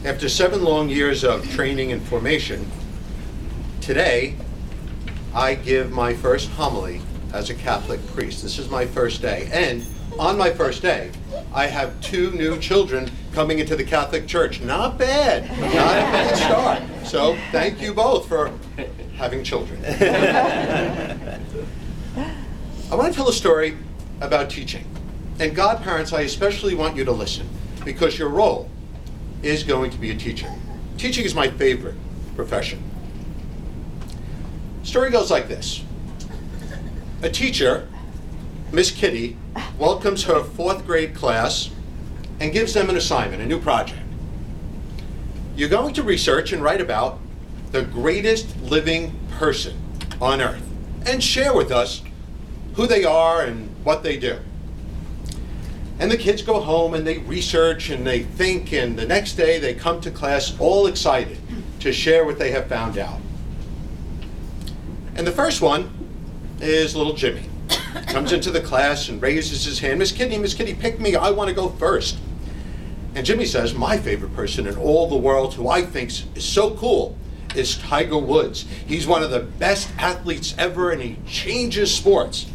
After 7 long years of training and formation, today I give my first homily as a Catholic priest. This is my first day. And on my first day, I have 2 new children coming into the Catholic Church. Not bad. Not a bad start. So thank you both for having children. I want to tell a story about teaching. And godparents, I especially want you to listen, because your role is going to be a teacher. Teaching is my favorite profession. Story goes like this. A teacher, Miss Kitty, welcomes her 4th grade class and gives them an assignment, a new project. You're going to research and write about the greatest living person on earth and share with us who they are and what they do. And the kids go home and they research and they think, and the next day they come to class all excited to share what they have found out. And the first one is little Jimmy. Comes into the class and raises his hand. Miss Kitty, pick me. I want to go first. And Jimmy says, my favorite person in all the world who I think is so cool is Tiger Woods. He's one of the best athletes ever and he changes sports.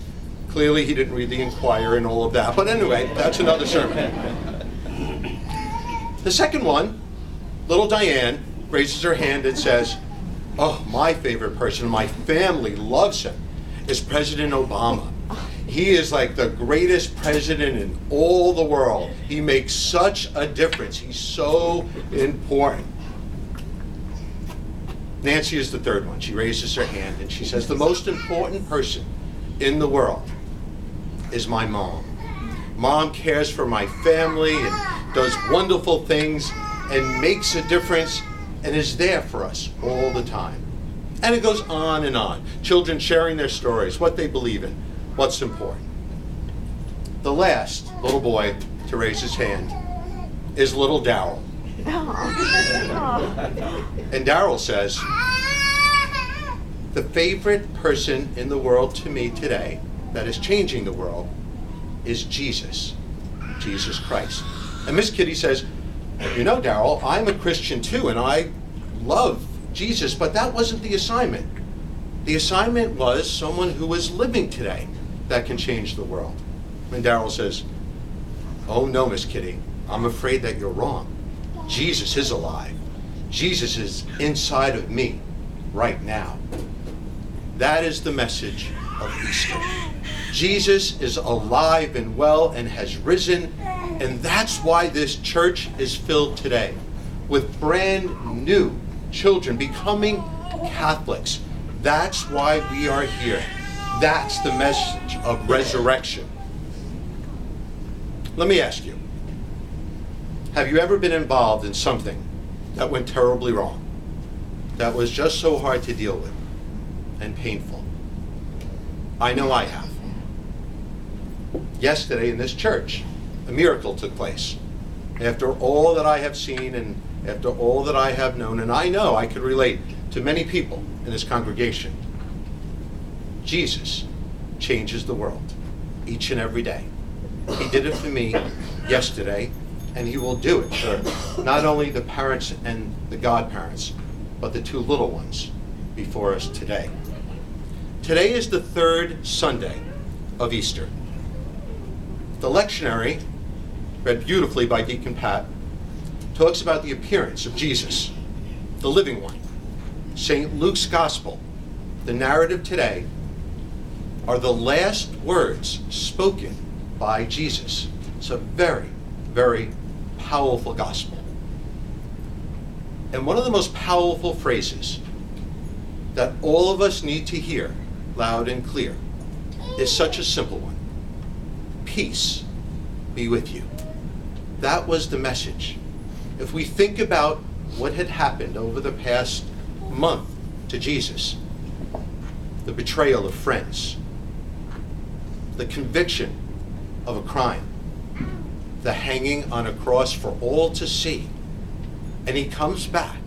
Clearly he didn't read the Inquirer and all of that. But anyway, that's another sermon. The second one, little Diane, raises her hand and says, oh, my favorite person, my family loves him, is President Obama. He is like the greatest president in all the world. He makes such a difference. He's so important. Nancy is the third one. She raises her hand and she says, the most important person in the world is my mom. Mom cares for my family and does wonderful things and makes a difference and is there for us all the time. And it goes on and on. Children sharing their stories, what they believe in, what's important. The last little boy to raise his hand is little Daryl. And Daryl says, the favorite person in the world to me today that is changing the world is Jesus Christ. And Miss Kitty says, you know, Daryl, I'm a Christian too, and I love Jesus, but that wasn't the assignment. The assignment was someone who is living today that can change the world. And Daryl says, oh no, Miss Kitty, I'm afraid that you're wrong. Jesus is alive. Jesus is inside of me right now. That is the message of Easter. Jesus is alive and well and has risen, and that's why this church is filled today with brand new children becoming Catholics. That's why we are here. That's the message of resurrection. Let me ask you, have you ever been involved in something that went terribly wrong, that was just so hard to deal with and painful? I know I have. Yesterday in this church, a miracle took place. After all that I have seen and after all that I have known, and I know I could relate to many people in this congregation, Jesus changes the world each and every day. He did it for me yesterday, and he will do it for not only the parents and the godparents, but the 2 little ones before us today. Today is the 3rd Sunday of Easter. The lectionary, read beautifully by Deacon Pat, talks about the appearance of Jesus, the living one. St. Luke's Gospel, the narrative today, are the last words spoken by Jesus. It's a very, very powerful gospel. And one of the most powerful phrases that all of us need to hear loud and clear is such a simple one. Peace be with you. That was the message. If we think about what had happened over the past month to Jesus, the betrayal of friends, the conviction of a crime, the hanging on a cross for all to see, and he comes back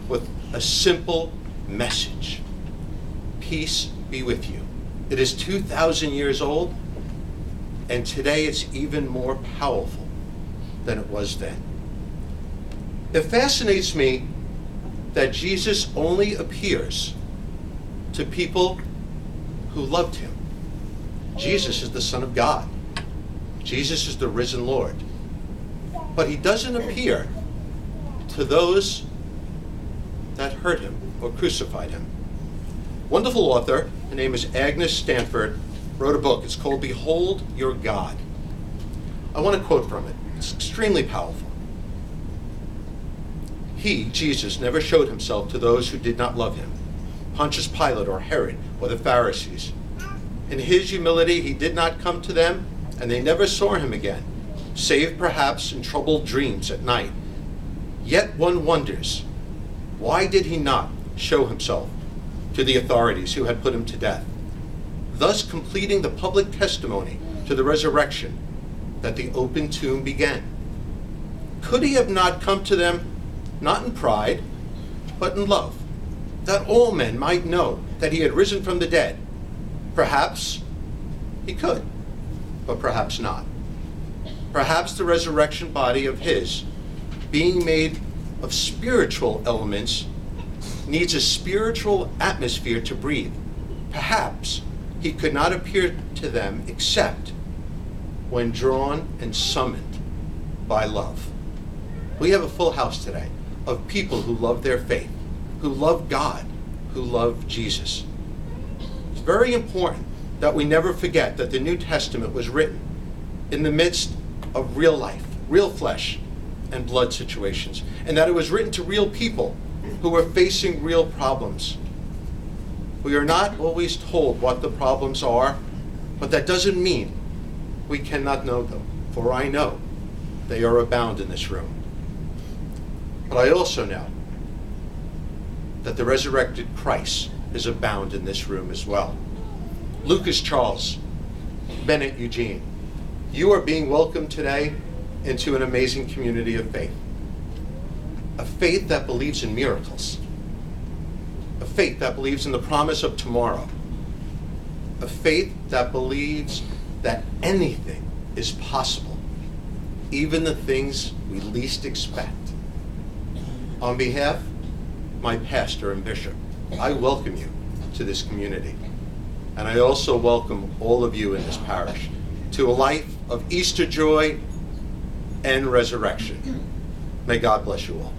with a simple message. Peace be with you. It is 2,000 years old, and today it's even more powerful than it was then. It fascinates me that Jesus only appears to people who loved him. Jesus is the Son of God. Jesus is the risen Lord. But he doesn't appear to those that hurt him or crucified him. Wonderful author, her name is Agnes Stanford, wrote a book. It's called Behold Your God. I want to quote from it. It's extremely powerful. He, Jesus, never showed himself to those who did not love him, Pontius Pilate or Herod or the Pharisees. In his humility, he did not come to them, and they never saw him again, save perhaps in troubled dreams at night. Yet one wonders, why did he not show himself to the authorities who had put him to death, thus completing the public testimony to the resurrection that the open tomb began? Could he have not come to them, not in pride, but in love, that all men might know that he had risen from the dead? Perhaps he could, but perhaps not. Perhaps the resurrection body of his, being made of spiritual elements, needs a spiritual atmosphere to breathe. Perhaps he could not appear to them except when drawn and summoned by love. We have a full house today of people who love their faith, who love God, who love Jesus. It's very important that we never forget that the New Testament was written in the midst of real life, real flesh and blood situations, and that it was written to real people who were facing real problems. We are not always told what the problems are, but that doesn't mean we cannot know them, for I know they are abound in this room. But I also know that the resurrected Christ is abound in this room as well. Lucas Charles, Bennett Eugene, you are being welcomed today into an amazing community of faith. A faith that believes in miracles. A faith that believes in the promise of tomorrow. A faith that believes that anything is possible, even the things we least expect. On behalf of my pastor and bishop, I welcome you to this community. And I also welcome all of you in this parish to a life of Easter joy and resurrection. May God bless you all.